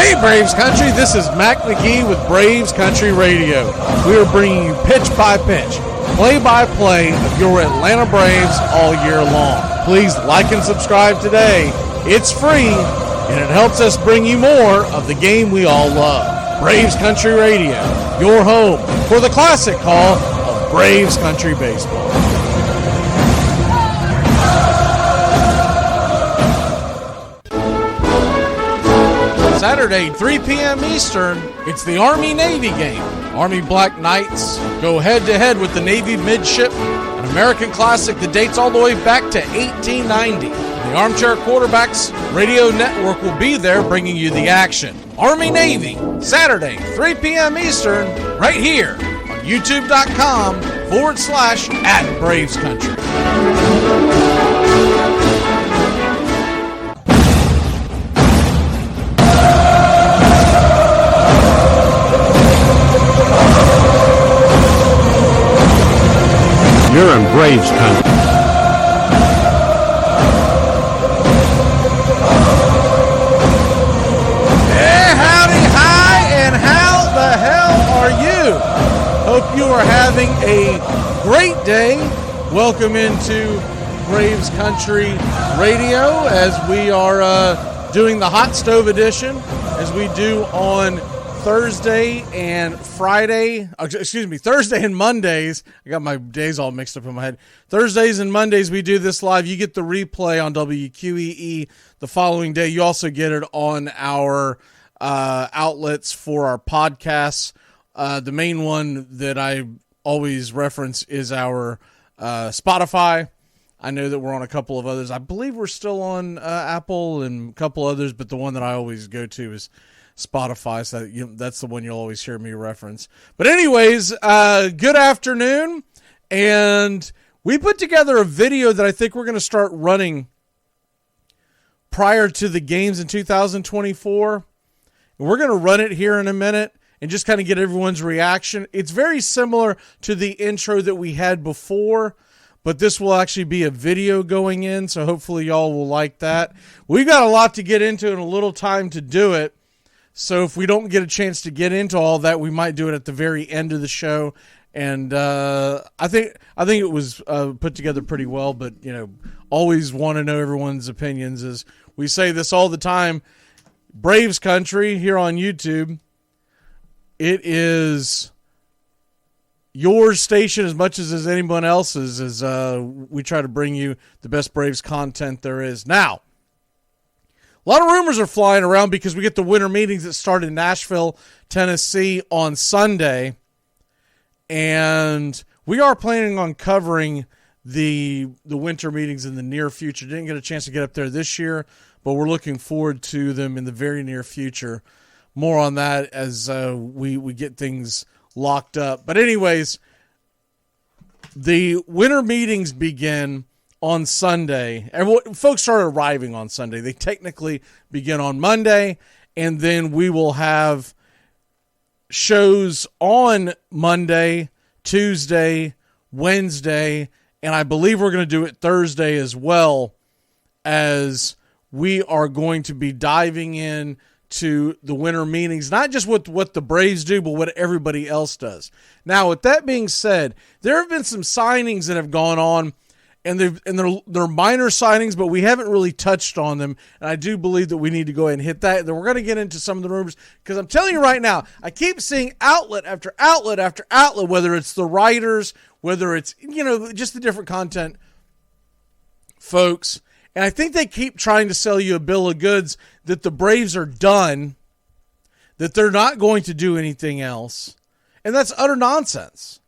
Hey Braves Country, this is Mac Magee with Braves Country Radio. We are bringing you pitch by pitch, play by play of your Atlanta Braves all year long. Please like and subscribe today. It's free and it helps us bring you more of the game we all love. Braves Country Radio, your home for the classic call of Braves Country Baseball. Saturday, 3 p.m. Eastern, it's the Army-Navy game. Army Black Knights go head-to-head with the Navy Midship, an American classic that dates all the way back to 1890. The Armchair QB'S radio network will be there bringing you the action. Army-Navy, Saturday, 3 p.m. Eastern, right here on youtube.com/@BravesCountry. You're in Braves Country. Hey, howdy, hi, and how the hell are you? Hope you are having a great day. Welcome into Braves Country Radio as we are doing the Hot Stove Edition, as we do on Thursday and Friday, Thursday and Mondays. I got my days all mixed up in my head. Thursdays and Mondays we do this live. You get the replay on WQEE the following day. You also get it on our outlets for our podcasts. The main one that I always reference is our Spotify. I know that we're on a couple of others. I believe we're still on Apple and a couple others, but the one that I always go to is Spotify, so that's the one you'll always hear me reference. But anyways, good afternoon, and we put together a video that I think we're going to start running prior to the games in 2024. We're going to run it here in a minute and just kind of get everyone's reaction. It's very similar to the intro that we had before, but this will actually be a video going in, so hopefully y'all will like that. We've got a lot to get into and a little time to do it. So if we don't get a chance to get into all that, we might do it at the very end of the show. And I think it was put together pretty well. But always want to know everyone's opinions. As we say this all the time, Braves Country here on YouTube. It is your station as much as anyone else's. As we try to bring you the best Braves content there is now. A lot of rumors are flying around because we get the winter meetings that start in Nashville, Tennessee on Sunday. And we are planning on covering the winter meetings in the near future. Didn't get a chance to get up there this year, but we're looking forward to them in the very near future. More on that as we get things locked up. But anyways, the winter meetings begin on Sunday. Folks start arriving on Sunday. They technically begin on Monday, and then we will have shows on Monday, Tuesday, Wednesday, and I believe we're going to do it Thursday as well, as we are going to be diving in to the winter meetings, not just what the Braves do, but what everybody else does. Now, with that being said, there have been some signings that have gone on, and they're minor signings, but we haven't really touched on them. And I do believe that we need to go ahead and hit that. Then we're going to get into some of the rumors, because I'm telling you right now, I keep seeing outlet after outlet after outlet, whether it's the writers, whether it's just the different content folks. And I think they keep trying to sell you a bill of goods that the Braves are done, that they're not going to do anything else. And that's utter nonsense.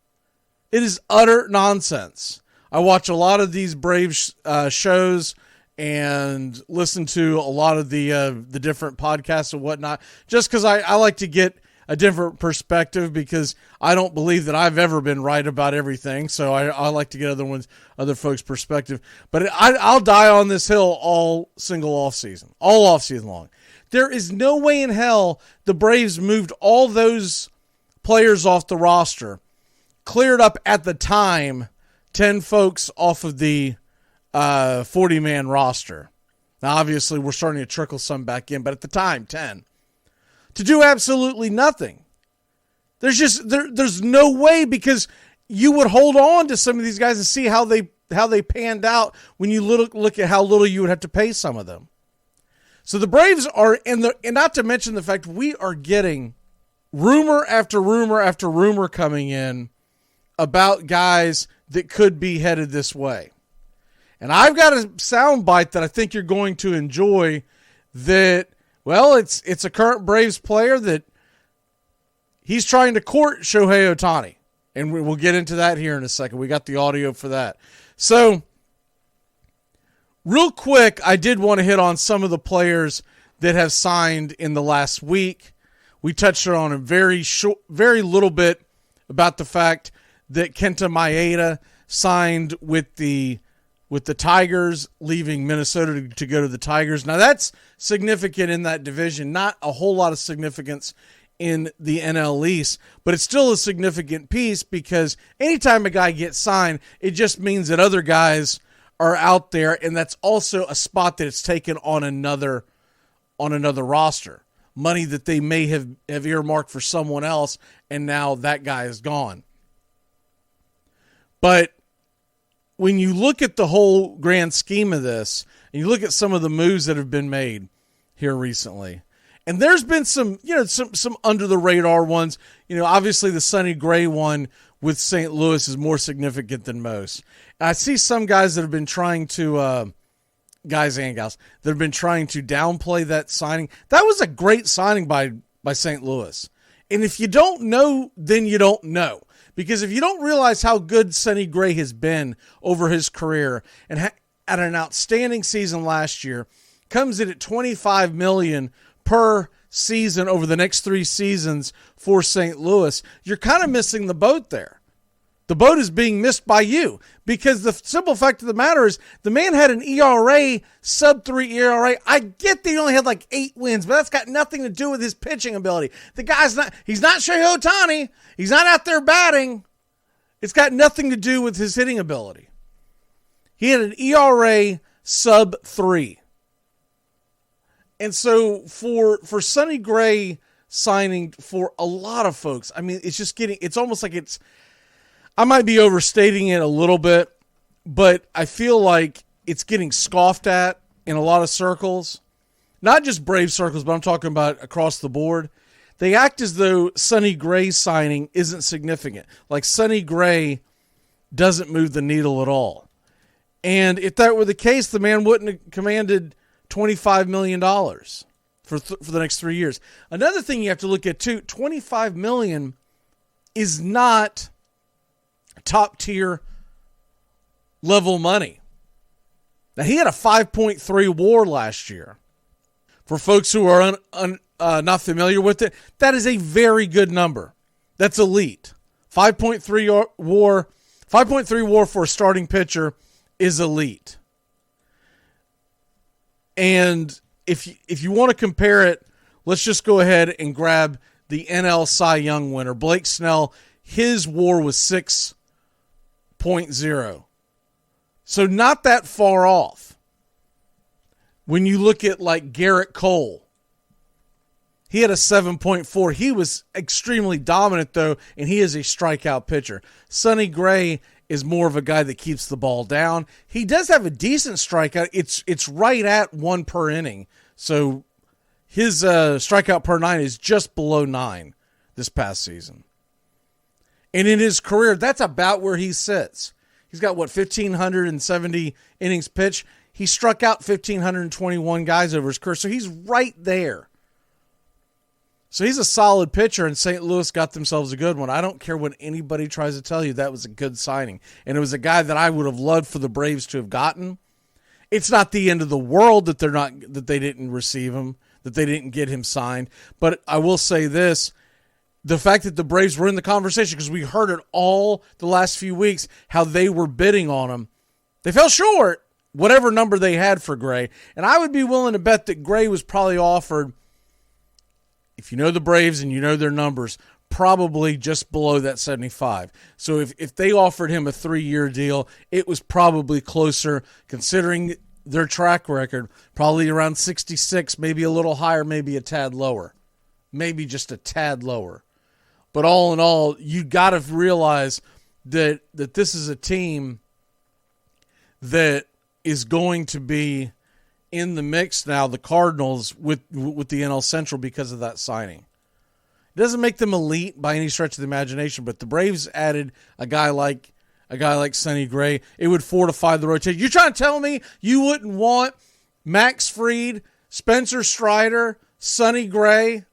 It is utter nonsense. I watch a lot of these Braves shows and listen to a lot of the different podcasts and whatnot, just because I like to get a different perspective, because I don't believe that I've ever been right about everything. So I like to get other folks' perspective. But I'll die on this hill all off season long. There is no way in hell the Braves moved all those players off the roster, cleared up at the time 10 folks off of the 40-man roster. Now, obviously, we're starting to trickle some back in, but at the time, 10. to do absolutely nothing. There's no way, because you would hold on to some of these guys and see how they panned out when you look at how little you would have to pay some of them. So the Braves are, and not to mention the fact we are getting rumor after rumor after rumor coming in about guys that could be headed this way. And I've got a soundbite that I think you're going to enjoy that, well, it's a current Braves player that he's trying to court Shohei Ohtani. And we'll get into that here in a second. We got the audio for that. So, real quick, I did want to hit on some of the players that have signed in the last week. We touched on a very little bit about the fact that Kenta Maeda signed with the Tigers, leaving Minnesota to go to the Tigers. Now, that's significant in that division. Not a whole lot of significance in the NL East, but it's still a significant piece, because anytime a guy gets signed, it just means that other guys are out there, and that's also a spot that it's taken on another roster. Money that they may have earmarked for someone else, and now that guy is gone. But when you look at the whole grand scheme of this, and you look at some of the moves that have been made here recently, and there's been some under the radar ones. Obviously the Sonny Gray one with St. Louis is more significant than most. And I see some guys that have been trying to, guys and gals, that have been trying to downplay that signing. That was a great signing by St. Louis. And if you don't know, then you don't know. Because if you don't realize how good Sonny Gray has been over his career, and had an outstanding season last year, comes in at $25 million per season over the next 3 seasons for St. Louis, you're kind of missing the boat there. The boat is being missed by you, because the simple fact of the matter is the man had an ERA, sub-3 ERA. I get that he only had like 8 wins, but that's got nothing to do with his pitching ability. The guy's he's not Shohei Ohtani. He's not out there batting. It's got nothing to do with his hitting ability. He had an ERA sub-3. And so for Sonny Gray signing, for a lot of folks, I mean, it's almost like I might be overstating it a little bit, but I feel like it's getting scoffed at in a lot of circles. Not just Brave circles, but I'm talking about across the board. They act as though Sonny Gray's signing isn't significant. Like Sonny Gray doesn't move the needle at all. And if that were the case, the man wouldn't have commanded $25 million for the next 3 years. Another thing you have to look at too, $25 million is not top tier level money. Now, he had a 5.3 WAR last year. For folks who are not familiar with it, that is a very good number. That's elite. 5.3 WAR for a starting pitcher is elite. And if you want to compare it, let's just go ahead and grab the NL Cy Young winner, Blake Snell. His WAR was 6.0. So not that far off. When you look at like Garrett Cole, he had a 7.4. He was extremely dominant though, and he is a strikeout pitcher. Sonny Gray is more of a guy that keeps the ball down. He does have a decent strikeout. It's right at 1 per inning. So his strikeout per 9 is just below 9 this past season. And in his career, that's about where he sits. He's got, 1,570 innings pitched. He struck out 1,521 guys over his career, so he's right there. So he's a solid pitcher, and St. Louis got themselves a good one. I don't care what anybody tries to tell you. That was a good signing. And it was a guy that I would have loved for the Braves to have gotten. It's not the end of the world that they didn't receive him, that they didn't get him signed. But I will say this, the fact that the Braves were in the conversation, because we heard it all the last few weeks, how they were bidding on him. They fell short, whatever number they had for Gray. And I would be willing to bet that Gray was probably offered, if you know the Braves and you know their numbers, probably just below that 75. So if they offered him a 3-year deal, it was probably closer, considering their track record, probably around 66, maybe a little higher, maybe a tad lower maybe just a tad lower. But all in all, you got to realize that this is a team that is going to be in the mix now, the Cardinals, with the NL Central because of that signing. It doesn't make them elite by any stretch of the imagination, but the Braves added a guy like Sonny Gray. It would fortify the rotation. You're trying to tell me you wouldn't want Max Fried, Spencer Strider, Sonny Gray,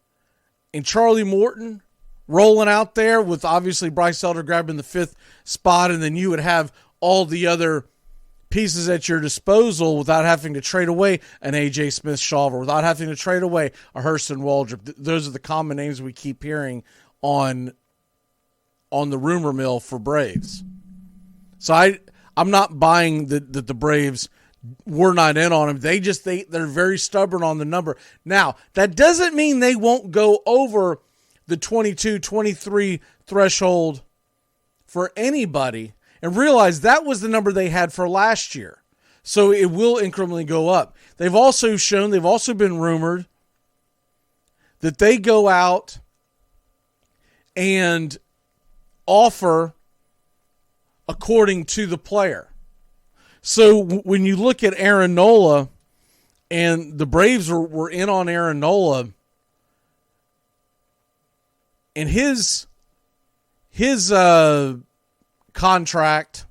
and Charlie Morton rolling out there with obviously Bryce Elder grabbing the 5th spot, and then you would have all the other pieces at your disposal without having to trade away an A.J. Smith-Shawver, without having to trade away a Hurston Waldrop. Those are the common names we keep hearing on the rumor mill for Braves. So I'm not buying that the Braves were not in on him. They're very stubborn on the number. Now, that doesn't mean they won't go over the 22, 23 threshold for anybody. And realize that was the number they had for last year. So it will incrementally go up. They've also been rumored that they go out and offer according to the player. So when you look at Aaron Nola, and the Braves were in on Aaron Nola, and his contract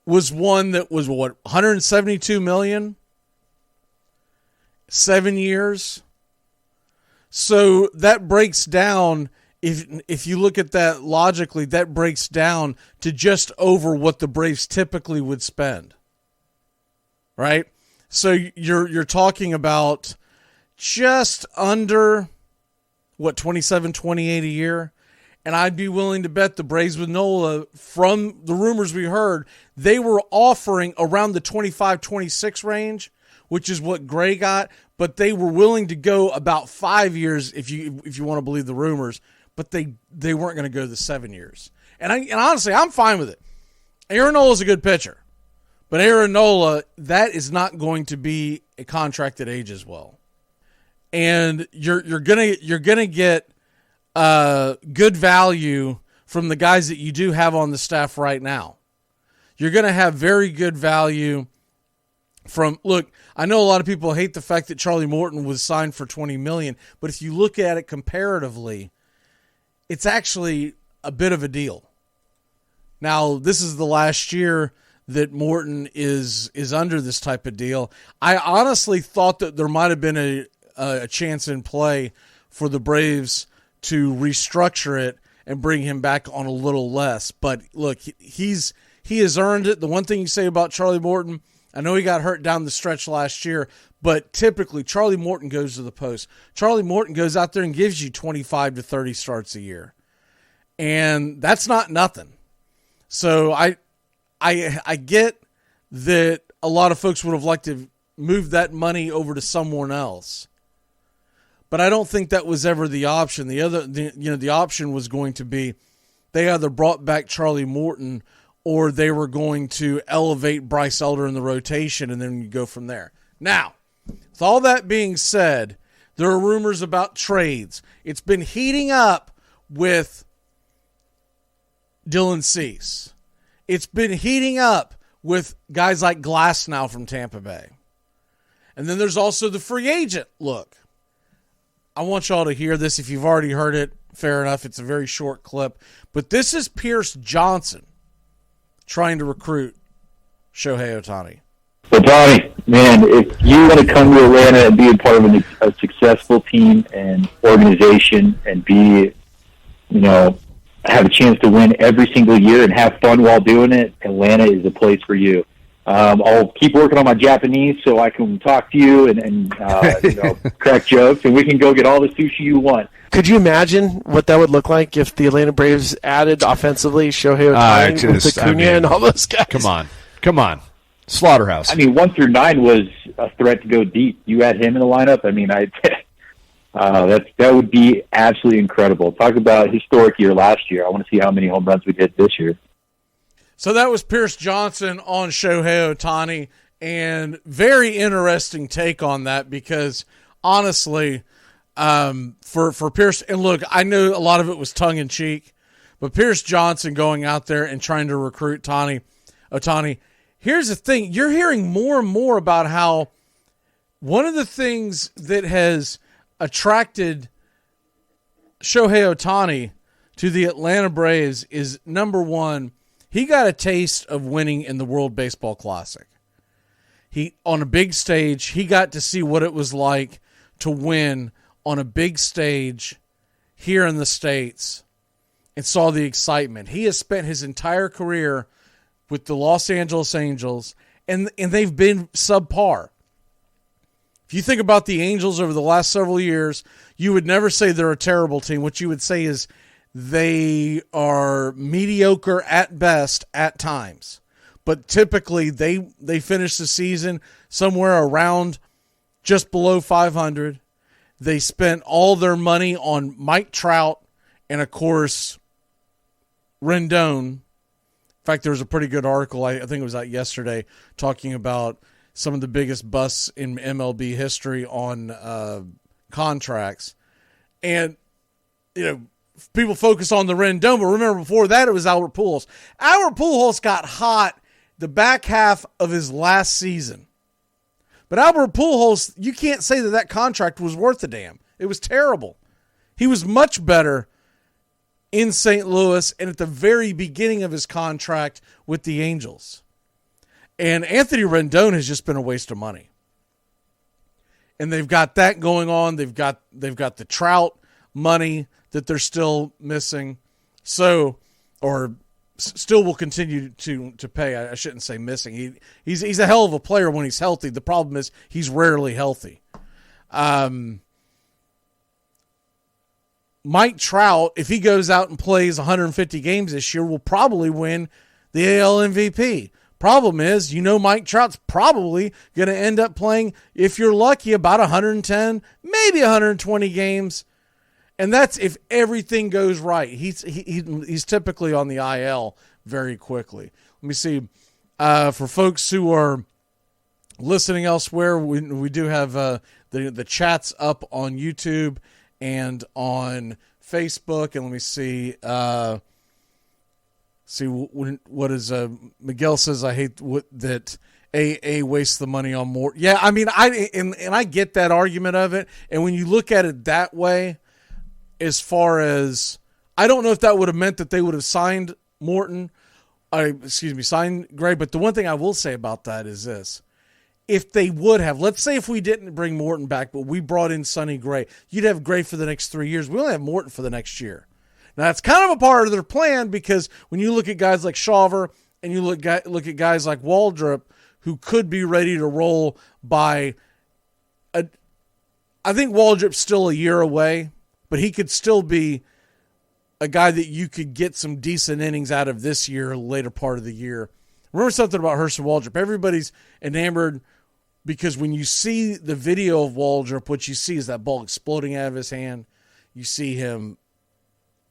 was one that was $172 million, 7 years. So that breaks down. If you look at that logically, that breaks down to just over what the Braves typically would spend. Right? So you're talking about just under 27, 28 a year. And I'd be willing to bet the Braves with Nola, from the rumors we heard, they were offering around the 25, 26 range, which is what Gray got. But they were willing to go about 5 years, if you want to believe the rumors. But they weren't going to go the 7 years. And honestly, I'm fine with it. Aaron Nola's a good pitcher. But Aaron Nola, that is not going to be a contract that ages well. And you're gonna get good value from the guys that you do have on the staff right now. You're going to have very good value from, look, I know a lot of people hate the fact that Charlie Morton was signed for $20 million, but if you look at it comparatively, it's actually a bit of a deal. Now, this is the last year that Morton is under this type of deal. I honestly thought that there might have been a chance in play for the Braves to restructure it and bring him back on a little less. But look, he has earned it. The one thing you say about Charlie Morton, I know he got hurt down the stretch last year, but typically Charlie Morton goes to the post. Charlie Morton goes out there and gives you 25 to 30 starts a year. And that's not nothing. So I get that a lot of folks would have liked to move that money over to someone else. But I don't think that was ever the option. The option was going to be they either brought back Charlie Morton or they were going to elevate Bryce Elder in the rotation, and then you go from there. Now, with all that being said, there are rumors about trades. It's been heating up with Dylan Cease. It's been heating up with guys like Glasnow from Tampa Bay. And then there's also the free agent look. I want y'all to hear this. If you've already heard it, fair enough. It's a very short clip. But this is Pierce Johnson trying to recruit Shohei Ohtani. Ohtani, man, if you want to come to Atlanta and be a part of a successful team and organization and be, have a chance to win every single year and have fun while doing it, Atlanta is the place for you. I'll keep working on my Japanese so I can talk to you and crack jokes, and we can go get all the sushi you want. Could you imagine what that would look like if the Atlanta Braves added offensively Shohei Ohtani with Acuna and all those guys? Come on. Slaughterhouse. 1 through 9 was a threat to go deep. You had him in the lineup. That would be absolutely incredible. Talk about a historic year last year. I want to see how many home runs we hit this year. So that was Pierce Johnson on Shohei Ohtani, and very interesting take on that because honestly, for Pierce, and look, I know a lot of it was tongue in cheek, but Pierce Johnson going out there and trying to recruit Ohtani. Here's the thing: you're hearing more and more about how one of the things that has attracted Shohei Ohtani to the Atlanta Braves is, number one, he got a taste of winning in the World Baseball Classic. He, on a big stage, he got to see what it was like to win on a big stage here in the States and saw the excitement. He has spent his entire career with the Los Angeles Angels, and they've been subpar. If you think about the Angels over the last several years, you would never say they're a terrible team. What you would say is they are mediocre at best at times. But typically they finish the season somewhere around just below 500. They spent all their money on Mike Trout and, of course, Rendon. In fact, there was a pretty good article, I think it was out yesterday, talking about some of the biggest busts in MLB history on contracts. And, people focus on the Rendon, but remember before that it was Albert Pujols. Albert Pujols got hot the back half of his last season. But Albert Pujols, you can't say that contract was worth a damn. It was terrible. He was much better in St. Louis and at the very beginning of his contract with the Angels. And Anthony Rendon has just been a waste of money. And they've got that going on. They've got the Trout money that they're still missing. Still will continue to pay. I shouldn't say missing. He's a hell of a player when he's healthy. The problem is he's rarely healthy. Mike Trout, if he goes out and plays 150 games this year, will probably win the AL MVP. Problem is, Mike Trout's probably going to end up playing, if you're lucky, about 110, maybe 120 games. And that's if everything goes right. He's typically on the IL very quickly. Let me see. For folks who are listening elsewhere, we do have the chats up on YouTube and on Facebook. And let me see. What is Miguel says? I hate that AA wastes the money on more. Yeah, I mean, I get that argument of it. And when you look at it that way, as far as, I don't know if that would have meant that they would have signed signed Gray. But the one thing I will say about that is this. If they would have, let's say if we didn't bring Morton back, but we brought in Sonny Gray, you'd have Gray for the next 3 years. We only have Morton for the next year. Now, that's kind of a part of their plan because when you look at guys like Shawver and you look at guys like Waldrop, who could be ready to roll by, I think Waldrop's still a year away, but he could still be a guy that you could get some decent innings out of this year, later part of the year. Remember something about Herschel Waldrop. Everybody's enamored because when you see the video of Waldrop, what you see is that ball exploding out of his hand. You see him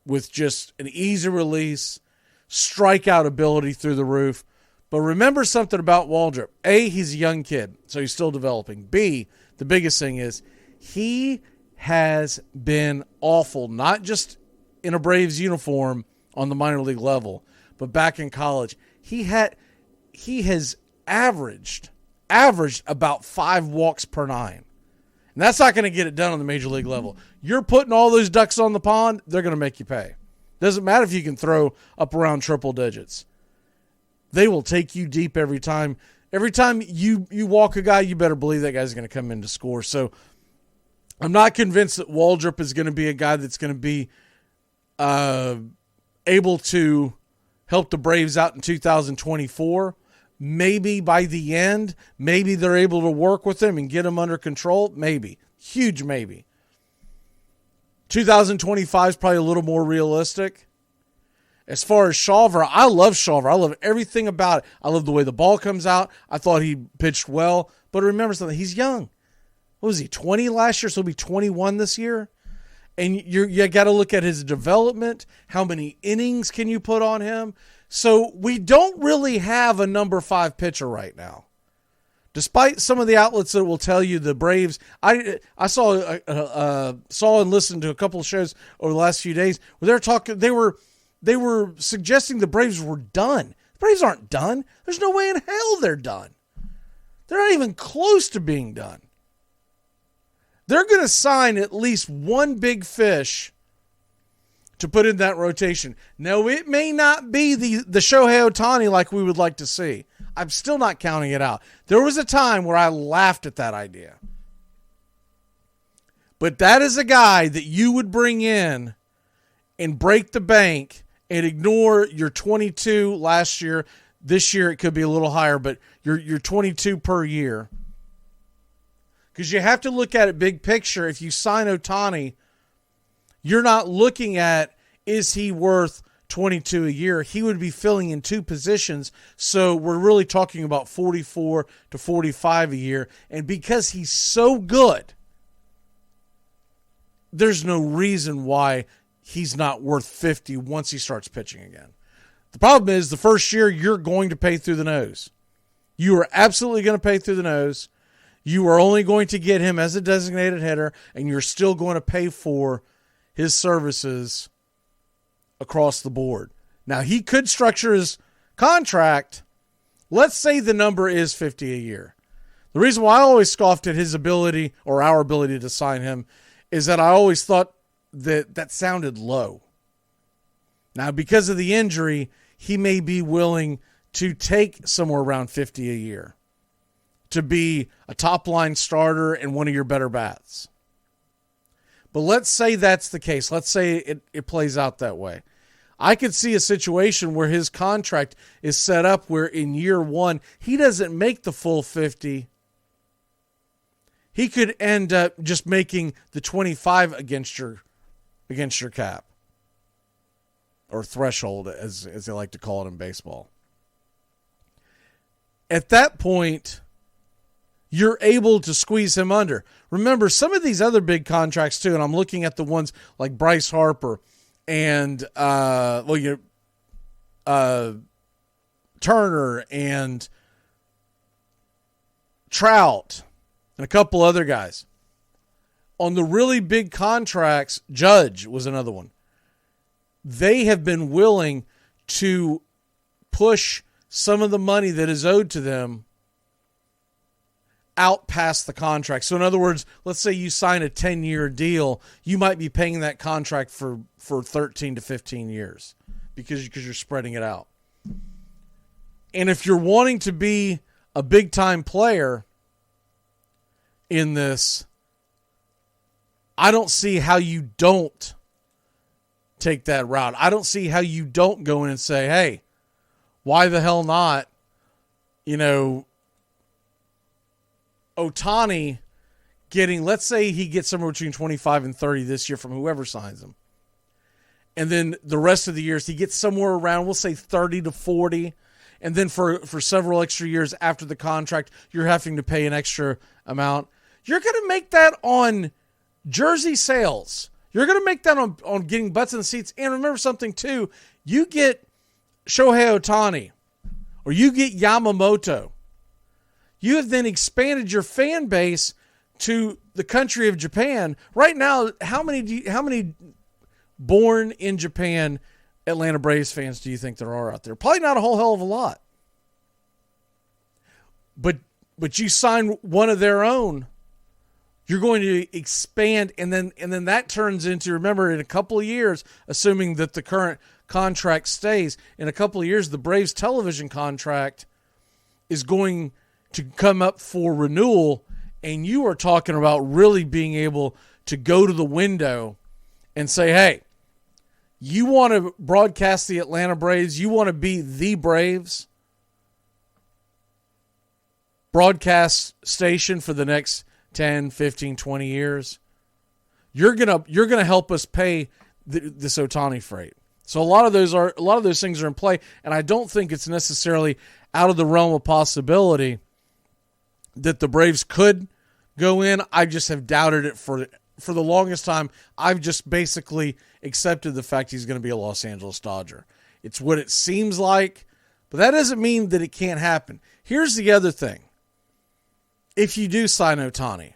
with just an easy release, strikeout ability through the roof. But remember something about Waldrop. A, he's a young kid, so he's still developing. B, the biggest thing is he has been awful, not just in a Braves uniform on the minor league level, but back in college. He has averaged about 5 walks per 9. And that's not going to get it done on the major league level. You're putting all those ducks on the pond, they're going to make you pay. Doesn't matter if you can throw up around triple digits. They will take you deep every time. Every time you walk a guy, you better believe that guy's going to come in to score. So I'm not convinced that Waldrop is going to be a guy that's going to be able to help the Braves out in 2024. Maybe by the end, maybe they're able to work with him and get him under control. Maybe. Huge maybe. 2025 is probably a little more realistic. As far as Shawver, I love Shawver. I love everything about it. I love the way the ball comes out. I thought he pitched well. But remember something, he's young. What was he, 20 last year? So he'll be 21 this year. And you got to look at his development. How many innings can you put on him? So we don't really have a number 5 pitcher right now. Despite some of the outlets that will tell you the Braves, I saw and listened to a couple of shows over the last few days where they're talking. They were suggesting the Braves were done. The Braves aren't done. There's no way in hell they're done. They're not even close to being done. They're going to sign at least one big fish to put in that rotation. Now, it may not be the Shohei Ohtani like we would like to see. I'm still not counting it out. There was a time where I laughed at that idea. But that is a guy that you would bring in and break the bank and ignore your 22 last year. This year it could be a little higher, but your 22 per year. Because you have to look at it big picture. If you sign Ohtani, you're not looking at, is he worth 22 a year? He would be filling in two positions. So we're really talking about 44 to 45 a year. And because he's so good, there's no reason why he's not worth 50 once he starts pitching again. The problem is the first year you're going to pay through the nose. You are absolutely going to pay through the nose. You are only going to get him as a designated hitter, and you're still going to pay for his services across the board. Now, he could structure his contract. Let's say the number is 50 a year. The reason why I always scoffed at his ability or our ability to sign him is that I always thought that sounded low. Now, because of the injury, he may be willing to take somewhere around 50 a year to be a top-line starter and one of your better bats. But let's say that's the case. Let's say it plays out that way. I could see a situation where his contract is set up where in year one, he doesn't make the full 50. He could end up just making the 25 against your cap. Or threshold, as they like to call it in baseball. At that point, you're able to squeeze him under. Remember, some of these other big contracts, too, and I'm looking at the ones like Bryce Harper and Turner and Trout and a couple other guys. On the really big contracts, Judge was another one. They have been willing to push some of the money that is owed to them out past the contract. So in other words, let's say you sign a 10-year deal, you might be paying that contract for 13 to 15 years because you're spreading it out. And if you're wanting to be a big-time player in this, I don't see how you don't take that route. I don't see how you don't go in and say, hey, why the hell not, Ohtani getting, let's say he gets somewhere between 25 and 30 this year from whoever signs him. And then the rest of the years, he gets somewhere around, we'll say 30 to 40. And then for several extra years after the contract, you're having to pay an extra amount. You're going to make that on jersey sales. You're going to make that on getting butts in the seats. And remember something, too. You get Shohei Ohtani or you get Yamamoto. You have then expanded your fan base to the country of Japan. Right now, how many born in Japan Atlanta Braves fans do you think there are out there? Probably not a whole hell of a lot. But you sign one of their own, you're going to expand, and then that turns into, remember, in a couple of years, assuming that the current contract stays, in a couple of years, the Braves television contract is going to come up for renewal, and you are talking about really being able to go to the window and say, hey, you want to broadcast the Atlanta Braves, you want to be the Braves broadcast station for the next 10, 15, 20 years, you're gonna help us pay this Ohtani freight. So a lot of those things are in play, and I don't think it's necessarily out of the realm of possibility that the Braves could go in. I just have doubted it for the longest time. I've just basically accepted the fact he's going to be a Los Angeles Dodger. It's what it seems like, but that doesn't mean that it can't happen. Here's the other thing. if you do sign Ohtani.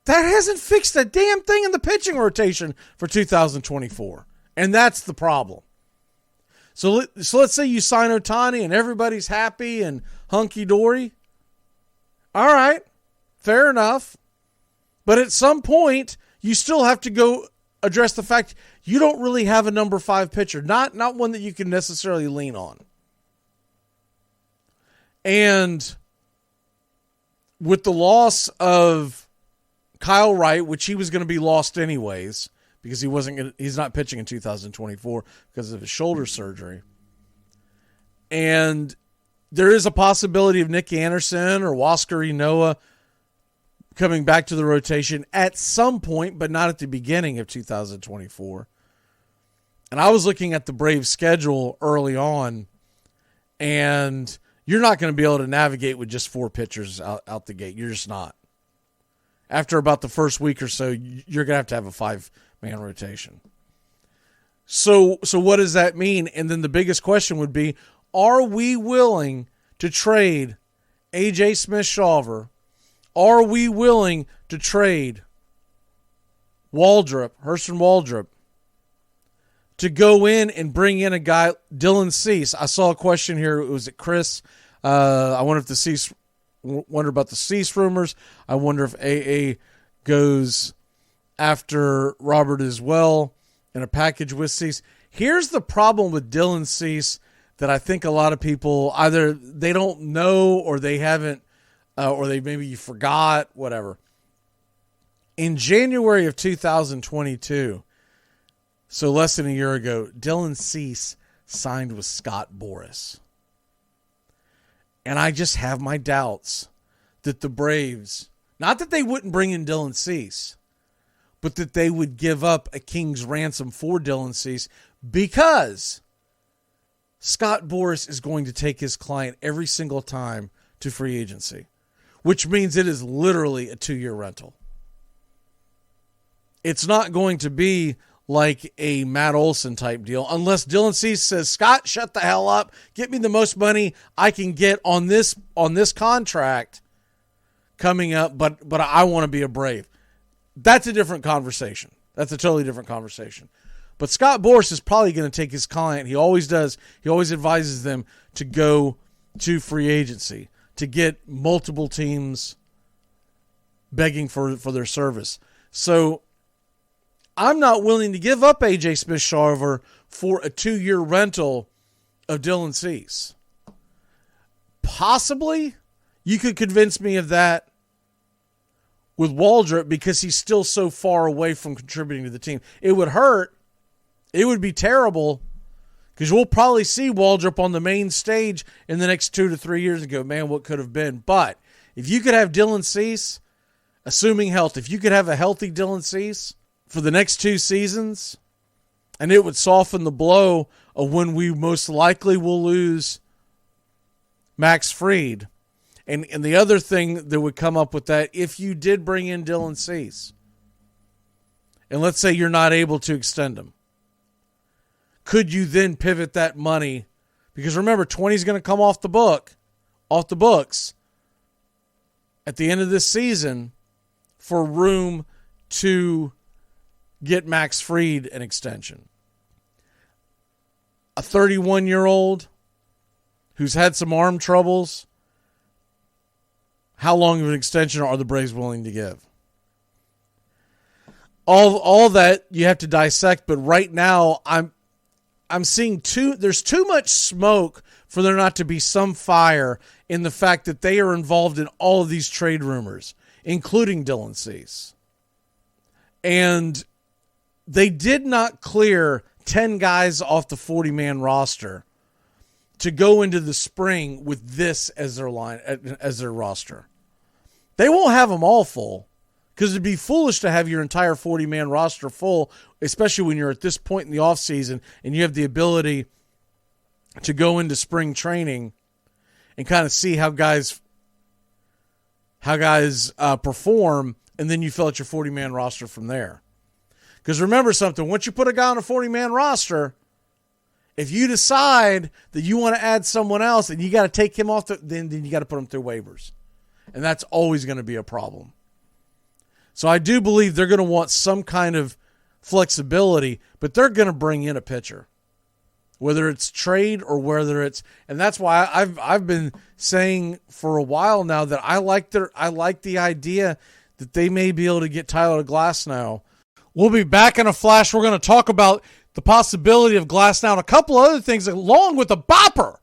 That hasn't fixed a damn thing in the pitching rotation for 2024. And that's the problem. So let's say you sign Ohtani and everybody's happy and hunky-dory. All right, fair enough. But at some point, you still have to go address the fact you don't really have a number 5 pitcher, not one that you can necessarily lean on. And with the loss of Kyle Wright, which he was going to be lost anyways, because he's not pitching in 2024 because of his shoulder surgery. And there is a possibility of Nick Anderson or Huascar Ynoa coming back to the rotation at some point, but not at the beginning of 2024. And I was looking at the Braves schedule early on, and you're not going to be able to navigate with just 4 pitchers out the gate. You're just not. After about the first week or so, you're going to have a 5-man rotation. So what does that mean? And then the biggest question would be, are we willing to trade A.J. Smith-Shawver? Are we willing to trade Hurston Waldrop, to go in and bring in a guy, Dylan Cease? I saw a question here. Was it Chris? I wonder about the Cease rumors. I wonder if AA goes after Robert as well in a package with Cease. Here's the problem with Dylan Cease that I think a lot of people either they don't know or they haven't, or they maybe forgot, whatever. In January of 2022, so less than a year ago, Dylan Cease signed with Scott Boras. And I just have my doubts that the Braves, not that they wouldn't bring in Dylan Cease, but that they would give up a king's ransom for Dylan Cease, because Scott Boras is going to take his client every single time to free agency, which means it is literally a 2-year rental. It's not going to be like a Matt Olson type deal unless Dylan Cease says, Scott, shut the hell up. Get me the most money I can get on this contract coming up, but I want to be a Brave. That's a different conversation. That's a totally different conversation. But Scott Boras is probably going to take his client. He always does. He always advises them to go to free agency, to get multiple teams begging for their service. So I'm not willing to give up A.J. Smith-Shawver for a 2-year rental of Dylan Cease. Possibly you could convince me of that with Waldrop because he's still so far away from contributing to the team. It would hurt. It would be terrible because we'll probably see Waldrop on the main stage in the next 2 to 3 years and go, man, what could have been? But if you could have Dylan Cease, assuming health, if you could have a healthy Dylan Cease for the next 2 seasons, and it would soften the blow of when we most likely will lose Max Fried. And the other thing that would come up with that, if you did bring in Dylan Cease, and let's say you're not able to extend him, could you then pivot that money? Because remember, 20 is going to come off the books at the end of this season for room to get Max Fried an extension. A 31-year-old who's had some arm troubles, how long of an extension are the Braves willing to give? All that you have to dissect, but right now I'm seeing there's too much smoke for there not to be some fire in the fact that they are involved in all of these trade rumors, including Dylan Cease. And they did not clear 10 guys off the 40-man roster to go into the spring with this as their roster. They won't have them all full, because it'd be foolish to have your entire 40-man roster full, especially when you're at this point in the offseason and you have the ability to go into spring training and kind of see how guys perform, and then you fill out your 40-man roster from there. Because remember something, once you put a guy on a 40-man roster, If you decide that you want to add someone else and you got to take him off, then you got to put him through waivers. And that's always going to be a problem. So I do believe they're going to want some kind of flexibility, but they're going to bring in a pitcher, whether it's trade or whether it's, and that's why I've been saying for a while now that I like the idea that they may be able to get Tyler Glasnow. We'll be back in a flash. We're going to talk about the possibility of Glasnow and a couple other things along with the bopper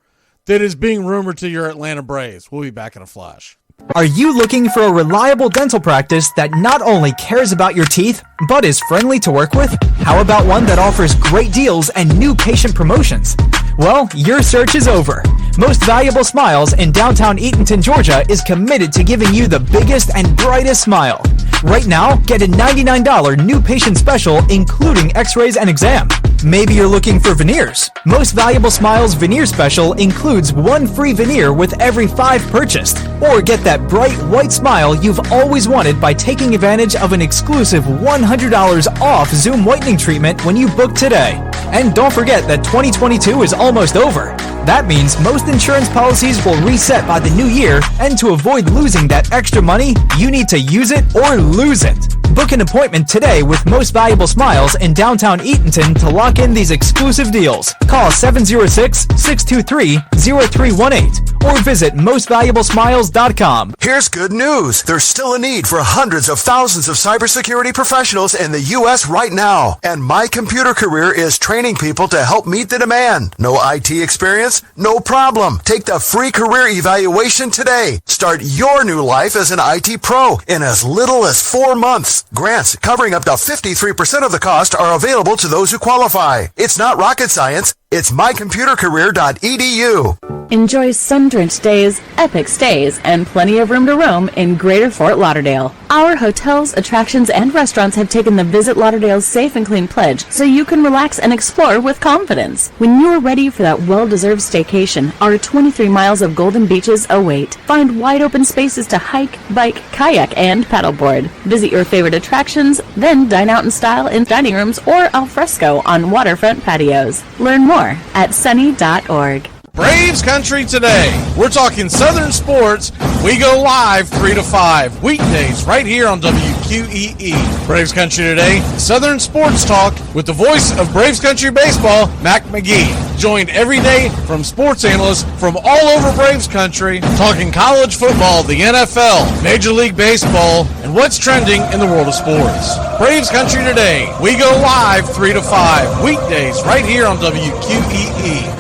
that is being rumored to your Atlanta Braves. We'll be back in a flash. Are you looking for a reliable dental practice that not only cares about your teeth, but is friendly to work with? How about one that offers great deals and new patient promotions? Well, your search is over. Most Valuable Smiles in downtown Eatonton, Georgia is committed to giving you the biggest and brightest smile. Right now, get a $99 new patient special including x-rays and exam. Maybe you're looking for veneers. Most Valuable Smiles veneer special includes 1 free veneer with every 5 purchased. Or get that bright white smile you've always wanted by taking advantage of an exclusive $100 off Zoom whitening treatment when you book today. And don't forget that 2022 is almost over. That means most insurance policies will reset by the new year, and to avoid losing that extra money, you need to use it or lose it. Book an appointment today with Most Valuable Smiles in downtown Eatonton to lock in these exclusive deals. Call 706-623-0318 or visit mostvaluablesmiles.com. Here's good news. There's still a need for hundreds of thousands of cybersecurity professionals in the U.S. right now. And My Computer Career is training people to help meet the demand. No IT experience? No problem. Take the free career evaluation today. Start your new life as an IT pro in as little as 4 months. Grants covering up to 53% of the cost are available to those who qualify. It's not rocket science. It's mycomputercareer.edu. Enjoy sun-drenched days, epic stays, and plenty of room to roam in Greater Fort Lauderdale. Our hotels, attractions, and restaurants have taken the Visit Lauderdale's Safe and Clean pledge so you can relax and explore with confidence. When you are ready for that well-deserved staycation, our 23 miles of golden beaches await. Find wide-open spaces to hike, bike, kayak, and paddleboard. Visit your favorite attractions, then dine out in style in dining rooms or al fresco on waterfront patios. Learn more at sunny.org. Braves Country today. We're talking Southern sports. We go live 3 to 5 weekdays right here on WQEE. Braves Country today. Southern sports talk with the voice of Braves Country baseball, Mac Magee. Joined every day from sports analysts from all over Braves Country, talking college football, the NFL, Major League Baseball, and what's trending in the world of sports. Braves Country today. We go live 3 to 5 weekdays right here on WQEE.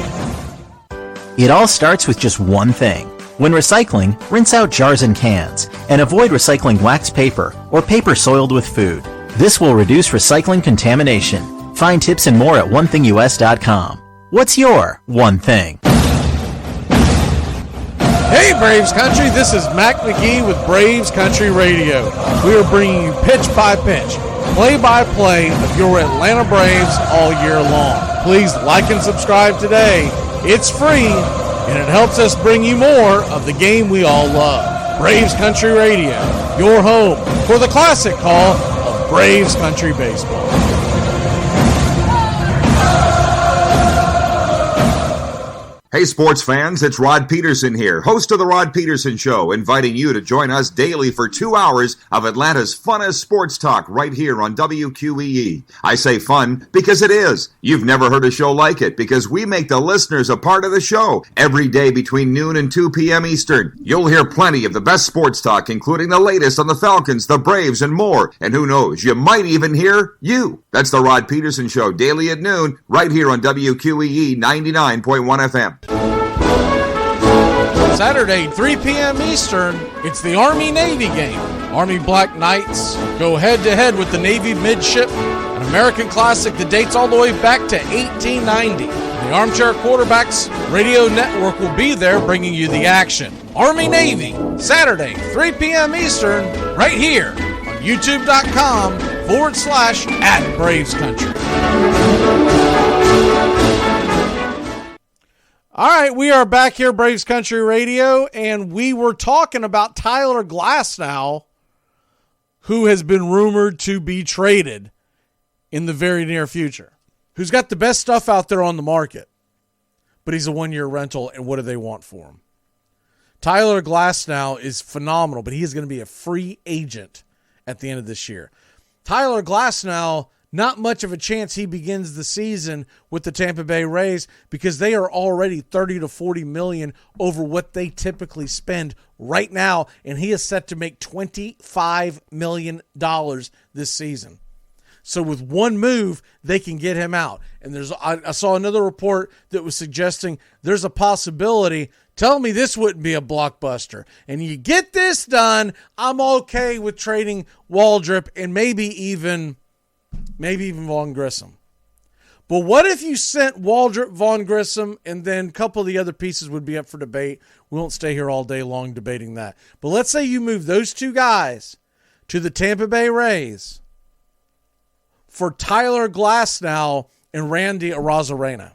It all starts with just one thing. When recycling, rinse out jars and cans, and avoid recycling waxed paper or paper soiled with food. This will reduce recycling contamination. Find tips and more at onethingus.com. What's your one thing? Hey Braves Country, this is Mac Magee with Braves Country Radio. We are bringing you pitch by pitch, play by play of your Atlanta Braves all year long. Please like and subscribe today. It's free, and it helps us bring you more of the game we all love. Braves Country Radio, your home for the classic call of Braves Country Baseball. Hey sports fans, it's Rod Peterson here, host of The Rod Peterson Show, inviting you to join us daily for 2 hours of Atlanta's funnest sports talk right here on WQEE. I say fun because it is. You've never heard a show like it because we make the listeners a part of the show every day between noon and 2 p.m. Eastern. You'll hear plenty of the best sports talk, including the latest on the Falcons, the Braves, and more. And who knows, you might even hear you. That's The Rod Peterson Show, daily at noon, right here on WQEE 99.1 FM. Saturday, 3 p.m. Eastern, it's the Army-Navy game. Army Black Knights go head-to-head with the Navy Midship, an American classic that dates all the way back to 1890. The Armchair QB'S radio network will be there bringing you the action. Army-Navy, Saturday, 3 p.m. Eastern, right here on youtube.com/@BravesCountry. All right, we are back here, Braves Country Radio, and we were talking about Tyler Glasnow, who has been rumored to be traded in the very near future, who's got the best stuff out there on the market. but he's a 1-year rental, and what do they want for him? Tyler Glasnow is phenomenal, but he is going to be a free agent at the end of this year. Tyler Glasnow, not much of a chance he begins the season with the Tampa Bay Rays because they are already $30 to $40 million over what they typically spend right now, and he is set to make $25 million this season. So with one move, they can get him out. And I saw another report that was suggesting there's a possibility. Tell me this wouldn't be a blockbuster. And you get this done, I'm okay with trading Waldrop and maybe even Vaughn Grissom. But what if you sent Waldrop, Vaughn Grissom, and then a couple of the other pieces would be up for debate? We won't stay here all day long debating that. But let's say you move those two guys to the Tampa Bay Rays for Tyler Glasnow and Randy Arozarena.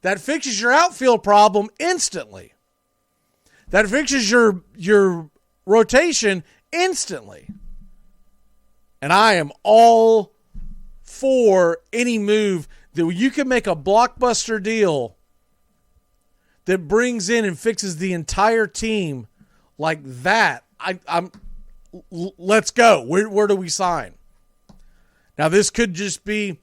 That fixes your outfield problem instantly. That fixes your rotation instantly. And I am all for any move that you can make a blockbuster deal that brings in and fixes the entire team like that. Let's go. Where do we sign? Now, this could just be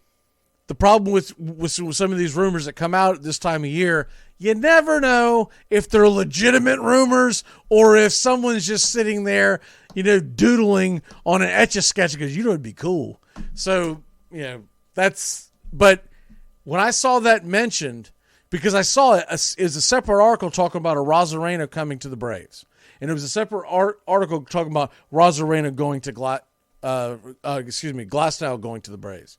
the problem with some of these rumors that come out at this time of year. You never know if they're legitimate rumors or if someone's just sitting there, doodling on an Etch-a-Sketch because, it'd be cool. So, but when I saw that mentioned, because I saw it as a separate article talking about Arozarena coming to the Braves. And it was a separate article talking about Arozarena going to Glasnow going to the Braves.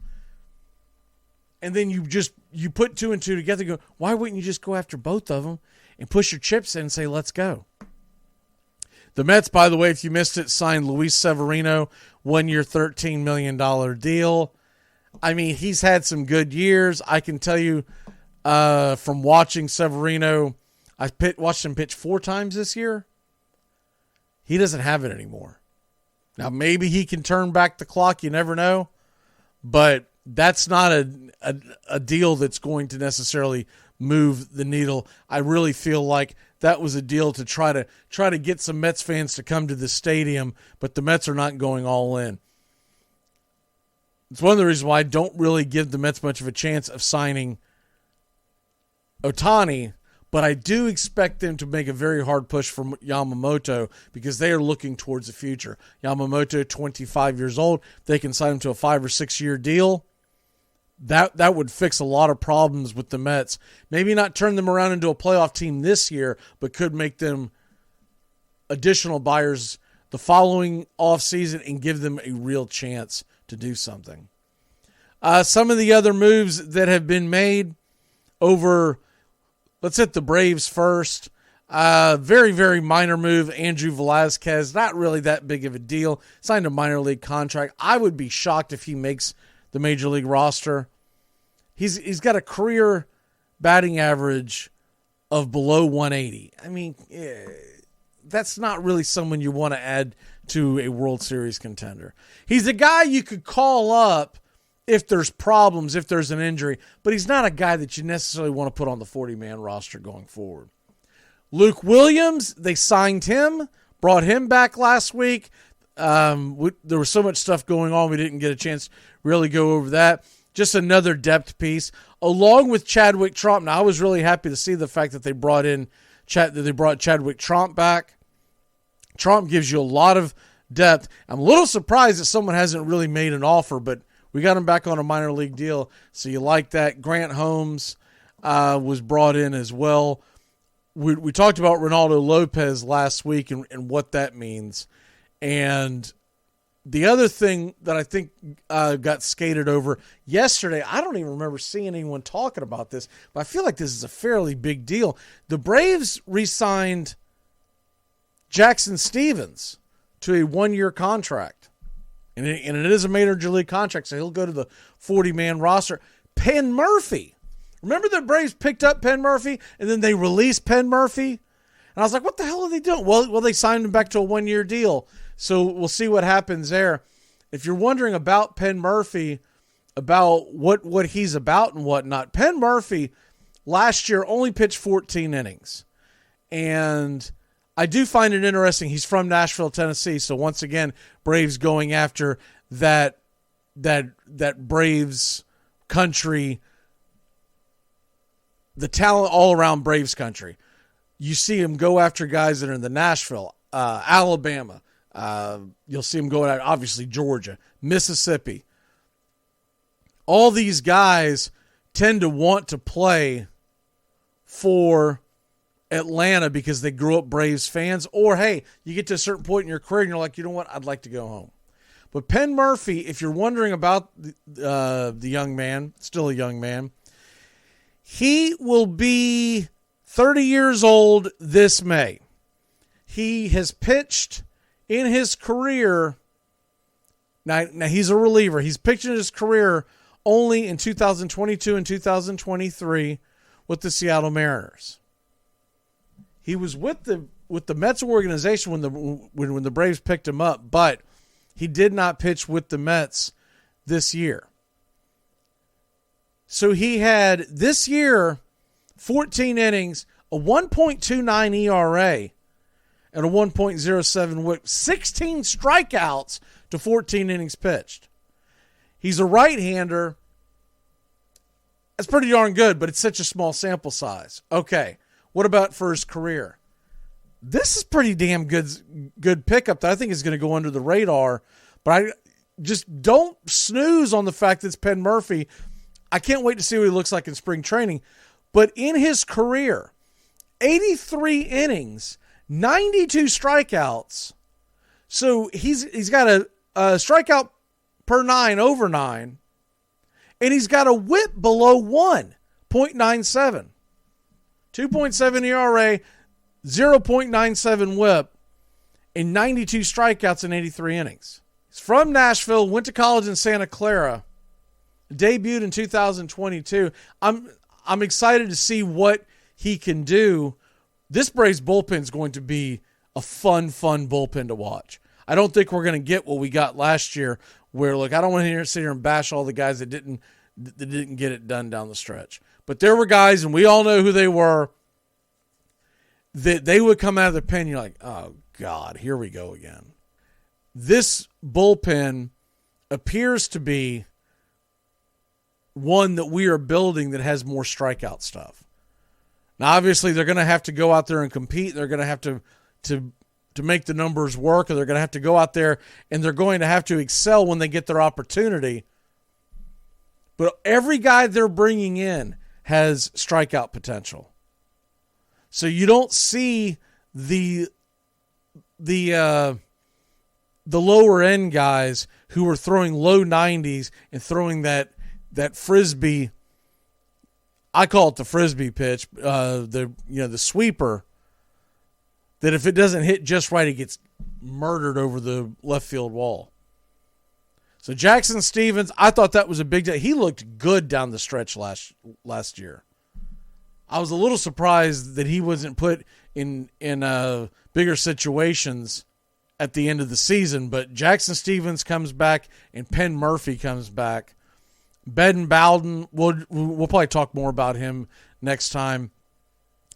And then you put two and two together and go, why wouldn't you just go after both of them and push your chips in and say, let's go? The Mets, by the way, if you missed it, signed Luis Severino, 1-year, $13 million deal. I mean, he's had some good years. I can tell you from watching Severino, I watched him pitch 4 times this year. He doesn't have it anymore. Now, maybe he can turn back the clock. You never know. But that's not a deal that's going to necessarily move the needle. I really feel like that was a deal to try to get some Mets fans to come to the stadium, but the Mets are not going all in. It's one of the reasons why I don't really give the Mets much of a chance of signing Ohtani, but I do expect them to make a very hard push for Yamamoto because they are looking towards the future. Yamamoto, 25 years old, they can sign him to a 5 or 6 year deal. That would fix a lot of problems with the Mets. Maybe not turn them around into a playoff team this year, but could make them additional buyers the following offseason and give them a real chance to do something. Some of the other moves that have been made over, let's hit the Braves first. Very, very minor move. Andrew Velazquez, not really that big of a deal. Signed a minor league contract. I would be shocked if he makes the major league roster. He's got a career batting average of below 180. I mean, that's not really someone you want to add to a World Series contender. He's a guy you could call up if there's problems, if there's an injury, but he's not a guy that you necessarily want to put on the 40-man roster going forward. Luke Williams, they signed him, brought him back last week. There was so much stuff going on, we didn't get a chance to really go over that. Just another depth piece, along with Chadwick Tromp. Now, I was really happy to see the fact that they brought Chadwick Tromp back. Tromp gives you a lot of depth. I'm a little surprised that someone hasn't really made an offer, but we got him back on a minor league deal, so you like that. Grant Holmes was brought in as well. We talked about Ronaldo Lopez last week and what that means. And the other thing that I think got skated over yesterday, I don't even remember seeing anyone talking about this, but I feel like this is a fairly big deal. The Braves re-signed Jackson Stevens to a 1-year contract. And it is a major league contract, so he'll go to the 40-man roster. Penn Murphy. Remember the Braves picked up Penn Murphy, and then they released Penn Murphy? And I was like, what the hell are they doing? Well, they signed him back to a 1-year deal. So we'll see what happens there. If you're wondering about Penn Murphy, about what he's about and whatnot, Penn Murphy last year only pitched 14 innings. And I do find it interesting. He's from Nashville, Tennessee. So once again, Braves going after that Braves country, the talent all around Braves country. You see him go after guys that are in the Nashville, Alabama. You'll see him going out, obviously, Georgia, Mississippi. All these guys tend to want to play for Atlanta because they grew up Braves fans. Or, hey, you get to a certain point in your career and you're like, you know what, I'd like to go home. But Penn Murphy, if you're wondering about the young man, still a young man, he will be 30 years old this May. He has pitched in his career. Now he's a reliever. He's pitched in his career only in 2022 and 2023 with the Seattle Mariners. He was with the Mets organization when the Braves picked him up, but he did not pitch with the Mets this year. So he had this year 14 innings, a 1.29 ERA, and a 1.07 whip, 16 strikeouts to 14 innings pitched. He's a right-hander. That's pretty darn good, but it's such a small sample size. Okay, what about for his career? This is pretty damn good pickup that I think is going to go under the radar, but I just don't snooze on the fact that it's Penn Murphy. I can't wait to see what he looks like in spring training. But in his career, 83 innings, 92 strikeouts. So he's got a strikeout per 9 over 9, and he's got a whip below 1, 0.97. 2.7 ERA, 0.97 whip, and 92 strikeouts in 83 innings. He's from Nashville, went to college in Santa Clara, debuted in 2022. I'm excited to see what he can do. This Braves bullpen is going to be a fun bullpen to watch. I don't think we're going to get what we got last year, where look, I don't want to sit here and bash all the guys that didn't get it done down the stretch. But there were guys, and we all know who they were, that they would come out of the pen. You're like, oh God, here we go again. This bullpen appears to be one that we are building that has more strikeout stuff. Now, obviously, they're going to have to go out there and compete. They're going to have to make the numbers work, or they're going to have to go out there and they're going to have to excel when they get their opportunity. But every guy they're bringing in has strikeout potential. So you don't see the lower end guys who are throwing low 90s and throwing that frisbee. I call it the frisbee pitch, the sweeper, that if it doesn't hit just right, it gets murdered over the left field wall. So Jackson Stephens, I thought that was a big day. He looked good down the stretch last year. I was a little surprised that he wasn't put in bigger situations at the end of the season, but Jackson Stephens comes back and Penn Murphy comes back. Ben Bowden, we'll probably talk more about him next time.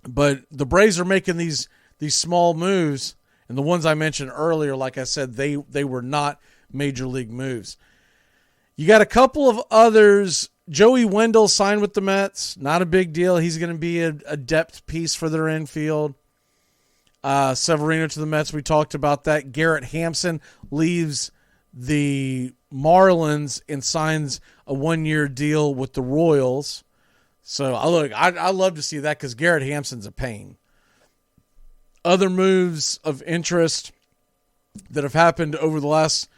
But the Braves are making these small moves, and the ones I mentioned earlier, like I said, they were not major league moves. You got a couple of others. Joey Wendell signed with the Mets. Not a big deal. He's going to be a depth piece for their infield. Severino to the Mets. We talked about that. Garrett Hampson leaves the Marlins and signs a 1-year deal with the Royals. So I love to see that because Garrett Hampson's a pain. Other moves of interest that have happened over the last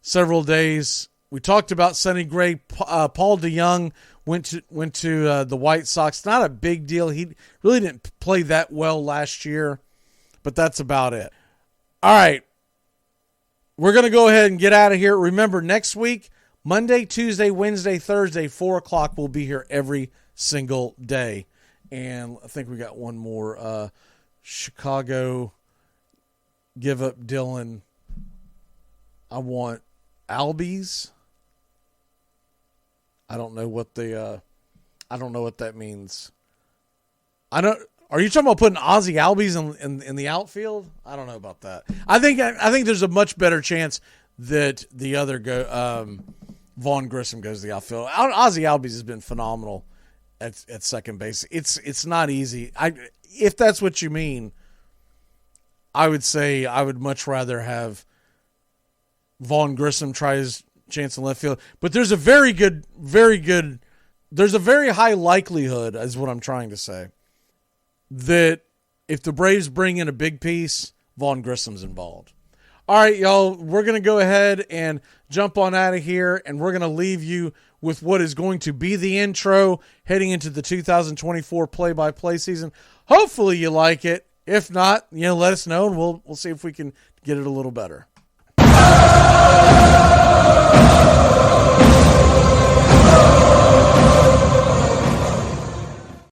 several days. We talked about Sonny Gray. Paul DeYoung went to the White Sox. Not a big deal. He really didn't play that well last year, but that's about it. All right. We're going to go ahead and get out of here. Remember, next week, Monday, Tuesday, Wednesday, Thursday, 4 o'clock, we'll be here every single day. And I think we got one more. Chicago, give up Dylan. I want Albies. I don't know what that means. I don't. Are you talking about putting Ozzie Albies in the outfield? I don't know about that. I think there's a much better chance that the other Vaughn Grissom goes to the outfield. Ozzie Albies has been phenomenal at second base. It's not easy. If that's what you mean, I would say I would much rather have Vaughn Grissom try his chance in left field. But there's a very high likelihood, is what I'm trying to say, that if the Braves bring in a big piece, Vaughn Grissom's involved. All right, y'all, we're going to go ahead and jump on out of here, and we're going to leave you with what is going to be the intro heading into the 2024 play-by-play season. Hopefully you like it. If not, let us know, and we'll see if we can get it a little better.